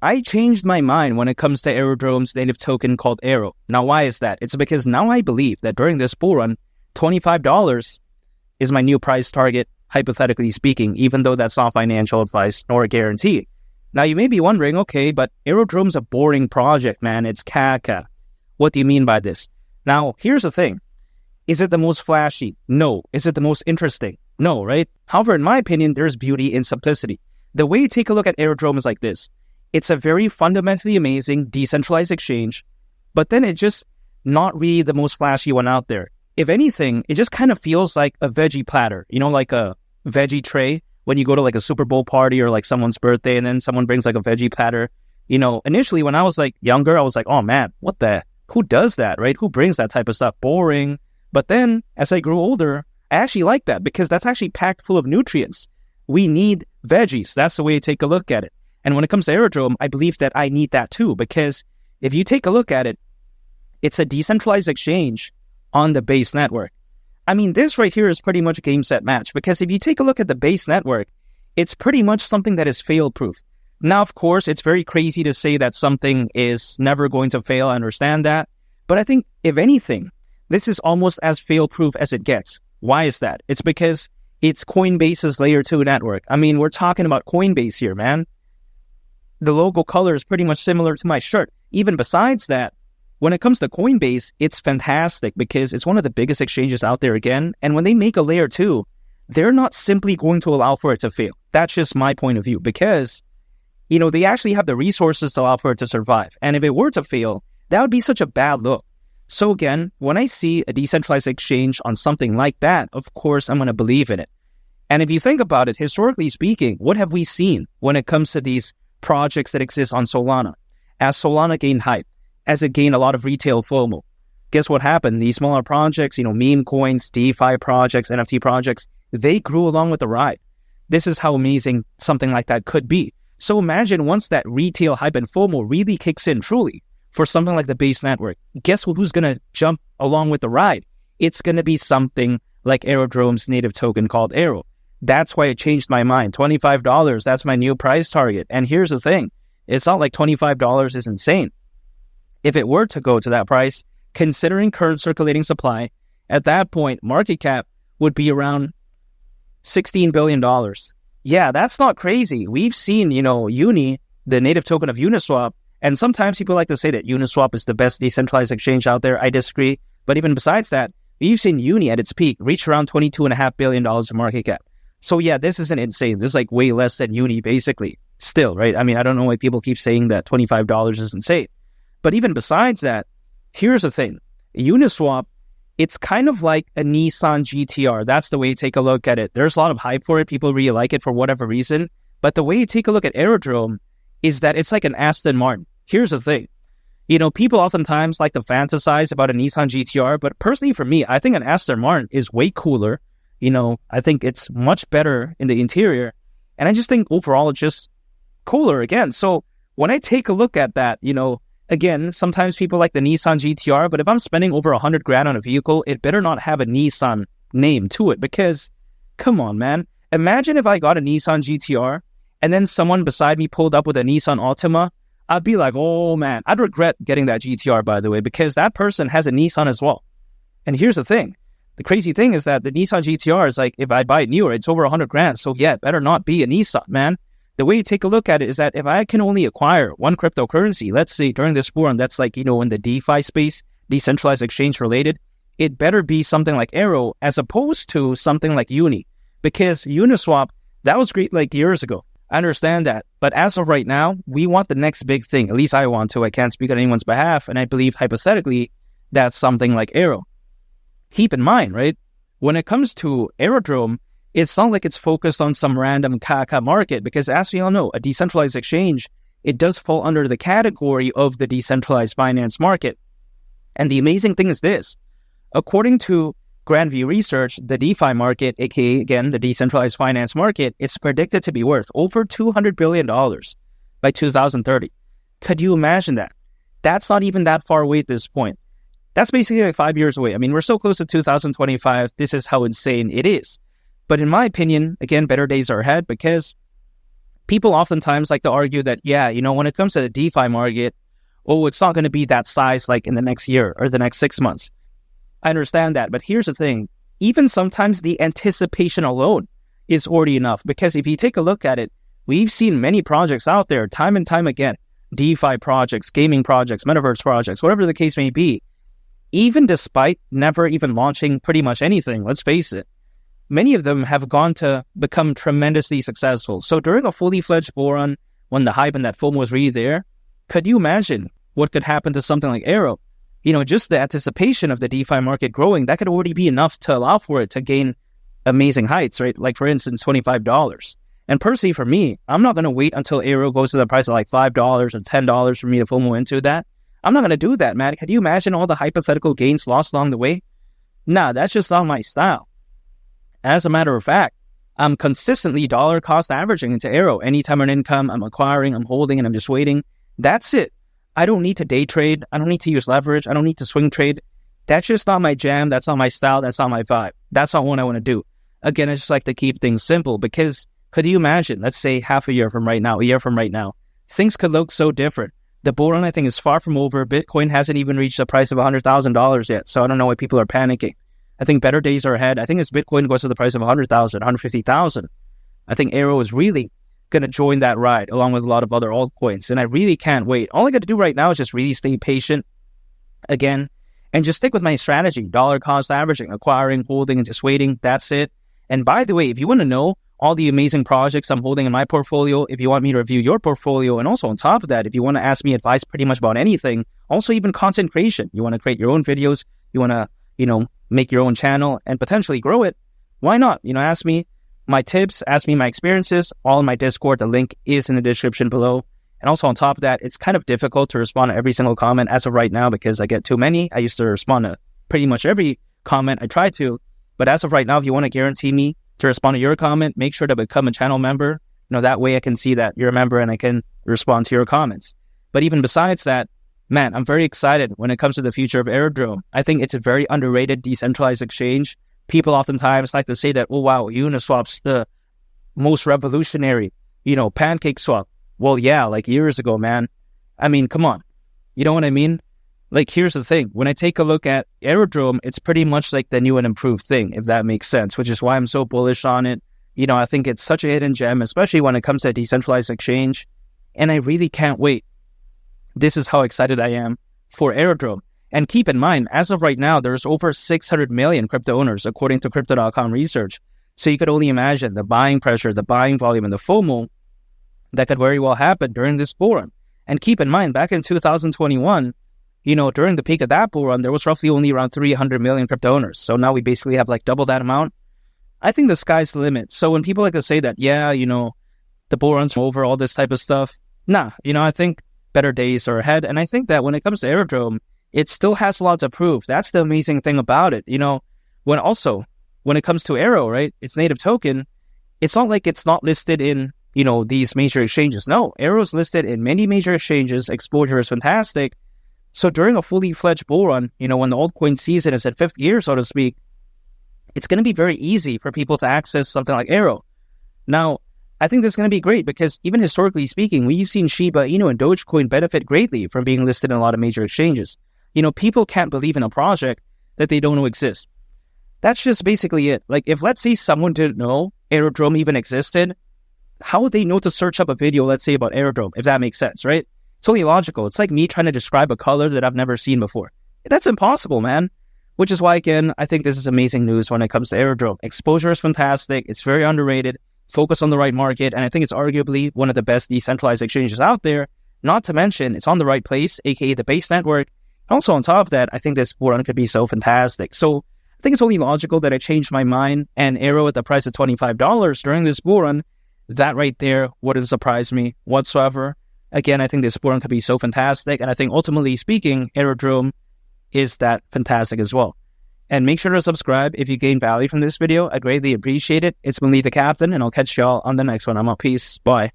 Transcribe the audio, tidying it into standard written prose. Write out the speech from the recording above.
I changed my mind when it comes to Aerodrome's native token called AERO. Now, why is that? It's because now I believe that during this bull run, $25 is my new price target, hypothetically speaking, even though that's not financial advice nor a guarantee. Now, you may be wondering, okay, but Aerodrome's a boring project, man. It's caca. What do you mean by this? Now, here's the thing. Is it the most flashy? No. Is it the most interesting? No, right? However, in my opinion, there's beauty in simplicity. The way you take a look at Aerodrome is like this. It's a very fundamentally amazing decentralized exchange, but then it's just not really the most flashy one out there. If anything, it just kind of feels like a veggie platter, like a veggie tray when you go to like a Super Bowl party or like someone's birthday and then someone brings like a veggie platter. Initially when I was like younger, I was like, oh man, who does that, right? Who brings that type of stuff? Boring. But then as I grew older, I actually like that because that's actually packed full of nutrients. We need veggies. That's the way to take a look at it. And when it comes to Aerodrome, I believe that I need that too, because if you take a look at it, it's a decentralized exchange on the base network. I mean, this right here is pretty much a game, set, match, because if you take a look at the base network, it's pretty much something that is fail-proof. Now, of course, it's very crazy to say that something is never going to fail. I understand that. But I think, if anything, this is almost as fail-proof as it gets. Why is that? It's because it's Coinbase's layer 2 network. I mean, we're talking about Coinbase here, man. The logo color is pretty much similar to my shirt. Even besides that, when it comes to Coinbase, it's fantastic because it's one of the biggest exchanges out there again. And when they make a layer 2, they're not simply going to allow for it to fail. That's just my point of view because, they actually have the resources to allow for it to survive. And if it were to fail, that would be such a bad look. So again, when I see a decentralized exchange on something like that, of course, I'm going to believe in it. And if you think about it, historically speaking, what have we seen when it comes to these projects that exist on Solana? As Solana gained hype, as it gained a lot of retail FOMO, guess what happened? These smaller projects, meme coins, DeFi projects, NFT projects, they grew along with the ride. This is how amazing something like that could be. So imagine once that retail hype and FOMO really kicks in truly for something like the base network, guess who's going to jump along with the ride? It's going to be something like Aerodrome's native token called AERO. That's why it changed my mind. $25, that's my new price target. And here's the thing. It's not like $25 is insane. If it were to go to that price, considering current circulating supply, at that point, market cap would be around $16 billion. Yeah, that's not crazy. We've seen, Uni, the native token of Uniswap, and sometimes people like to say that Uniswap is the best decentralized exchange out there. I disagree. But even besides that, we've seen Uni at its peak reach around $22.5 billion in market cap. So yeah, this isn't insane. This is like way less than Uni, basically. Still, right? I mean, I don't know why people keep saying that $25 is insane. But even besides that, here's the thing. Uniswap, it's kind of like a Nissan GTR. That's the way you take a look at it. There's a lot of hype for it. People really like it for whatever reason. But the way you take a look at Aerodrome is that it's like an Aston Martin. Here's the thing. People oftentimes like to fantasize about a Nissan GTR, but personally for me, I think an Aston Martin is way cooler. I think it's much better in the interior. And I just think overall it's just cooler again. So when I take a look at that, again, sometimes people like the Nissan GTR, but if I'm spending over $100,000 on a vehicle, it better not have a Nissan name to it because, come on, man. Imagine if I got a Nissan GTR and then someone beside me pulled up with a Nissan Altima. I'd be like, oh man, I'd regret getting that GTR, by the way, because that person has a Nissan as well. And here's the thing. The crazy thing is that the Nissan GTR is like, if I buy it newer, it's over $100,000. So yeah, it better not be a Nissan, man. The way you take a look at it is that if I can only acquire one cryptocurrency, let's say during this bull run, that's like, in the DeFi space, decentralized exchange related, it better be something like AERO as opposed to something like Uni. Because Uniswap, that was great like years ago. I understand that. But as of right now, we want the next big thing. At least I want to. I can't speak on anyone's behalf. And I believe hypothetically, that's something like AERO. Keep in mind, right? When it comes to Aerodrome, it's not like it's focused on some random caca market because as we all know, a decentralized exchange, it does fall under the category of the decentralized finance market. And the amazing thing is this. According to Grandview Research, the DeFi market, aka again, the decentralized finance market, is predicted to be worth over $200 billion by 2030. Could you imagine that? That's not even that far away at this point. That's basically like 5 years away. I mean, we're so close to 2025. This is how insane it is. But in my opinion, again, better days are ahead because People oftentimes like to argue that, yeah, when it comes to the DeFi market, oh, it's not going to be that size like in the next year or the next 6 months. I understand that. But here's the thing. Even sometimes the anticipation alone is already enough. Because if you take a look at it, we've seen many projects out there time and time again. DeFi projects, gaming projects, metaverse projects, whatever the case may be. Even despite never even launching pretty much anything, let's face it, many of them have gone to become tremendously successful. So during a fully fledged bull run, when the hype and that FOMO was really there, could you imagine what could happen to something like AERO? Just the anticipation of the DeFi market growing, that could already be enough to allow for it to gain amazing heights, right? Like, for instance, $25. And personally, for me, I'm not going to wait until AERO goes to the price of like $5 or $10 for me to FOMO into that. I'm not going to do that, man. Could you imagine all the hypothetical gains lost along the way? Nah, that's just not my style. As a matter of fact, I'm consistently dollar cost averaging into AERO. Anytime an income, I'm acquiring, I'm holding, and I'm just waiting. That's it. I don't need to day trade. I don't need to use leverage. I don't need to swing trade. That's just not my jam. That's not my style. That's not my vibe. That's not what I want to do. Again, I just like to keep things simple because could you imagine, let's say half a year from right now, a year from right now, things could look so different. The bull run, I think, is far from over. Bitcoin hasn't even reached the price of $100,000 yet. So I don't know why people are panicking. I think better days are ahead. I think as Bitcoin goes to the price of 100,000, 150,000, I think AERO is really going to join that ride along with a lot of other altcoins. And I really can't wait. All I got to do right now is just really stay patient again and just stick with my strategy. Dollar cost averaging, acquiring, holding, and just waiting. That's it. And by the way, if you want to know all the amazing projects I'm holding in my portfolio, if you want me to review your portfolio, and also on top of that, if you want to ask me advice pretty much about anything, also even content creation, you want to create your own videos, you want to, make your own channel and potentially grow it, why not? Ask me my tips, ask me my experiences, all in my Discord. The link is in the description below. And also on top of that, it's kind of difficult to respond to every single comment as of right now because I get too many. I used to respond to pretty much every comment. I try to. But as of right now, if you want to guarantee me to respond to your comment, make sure to become a channel member. That way I can see that you're a member and I can respond to your comments. But even besides that, man, I'm very excited when it comes to the future of Aerodrome. I think it's a very underrated decentralized exchange. People oftentimes like to say that, oh, wow, Uniswap's the most revolutionary, pancake swap. Well, yeah, like years ago, man. I mean, come on. You know what I mean? Like, here's the thing. When I take a look at Aerodrome, it's pretty much like the new and improved thing, if that makes sense, which is why I'm so bullish on it. I think it's such a hidden gem, especially when it comes to a decentralized exchange. And I really can't wait. This is how excited I am for Aerodrome. And keep in mind, as of right now, there's over 600 million crypto owners, according to Crypto.com research. So you could only imagine the buying pressure, the buying volume, and the FOMO that could very well happen during this bull run. And keep in mind, back in 2021, during the peak of that bull run, there was roughly only around 300 million crypto owners. So now we basically have like double that amount. I think the sky's the limit. So when people like to say that, yeah, the bull run's over, all this type of stuff, nah, I think better days are ahead. And I think that when it comes to Aerodrome, it still has a lot to prove. That's the amazing thing about it. When it comes to AERO, right, its native token, it's not like it's not listed in, these major exchanges. No, AERO is listed in many major exchanges. Exposure is fantastic. So during a fully fledged bull run, when the altcoin season is at fifth gear, so to speak, it's going to be very easy for people to access something like AERO. Now, I think this is going to be great because even historically speaking, we've seen Shiba Inu and Dogecoin benefit greatly from being listed in a lot of major exchanges. People can't believe in a project that they don't know exists. That's just basically it. Like, if let's say someone didn't know Aerodrome even existed, how would they know to search up a video, let's say, about Aerodrome, if that makes sense, right? It's only logical. It's like me trying to describe a color that I've never seen before. That's impossible, man. Which is why, again, I think this is amazing news when it comes to Aerodrome. Exposure is fantastic. It's very underrated. Focus on the right market. And I think it's arguably one of the best decentralized exchanges out there. Not to mention, it's on the right place, aka the base network. Also, on top of that, I think this bull run could be so fantastic. So I think it's only logical that I changed my mind and AERO at the price of $25 during this bull run. That right there wouldn't surprise me whatsoever. Again, I think this bull run could be so fantastic. And I think ultimately speaking, Aerodrome is that fantastic as well. And make sure to subscribe if you gain value from this video. I greatly appreciate it. It's been Lee the Captain, and I'll catch y'all on the next one. I'm out. Peace. Bye.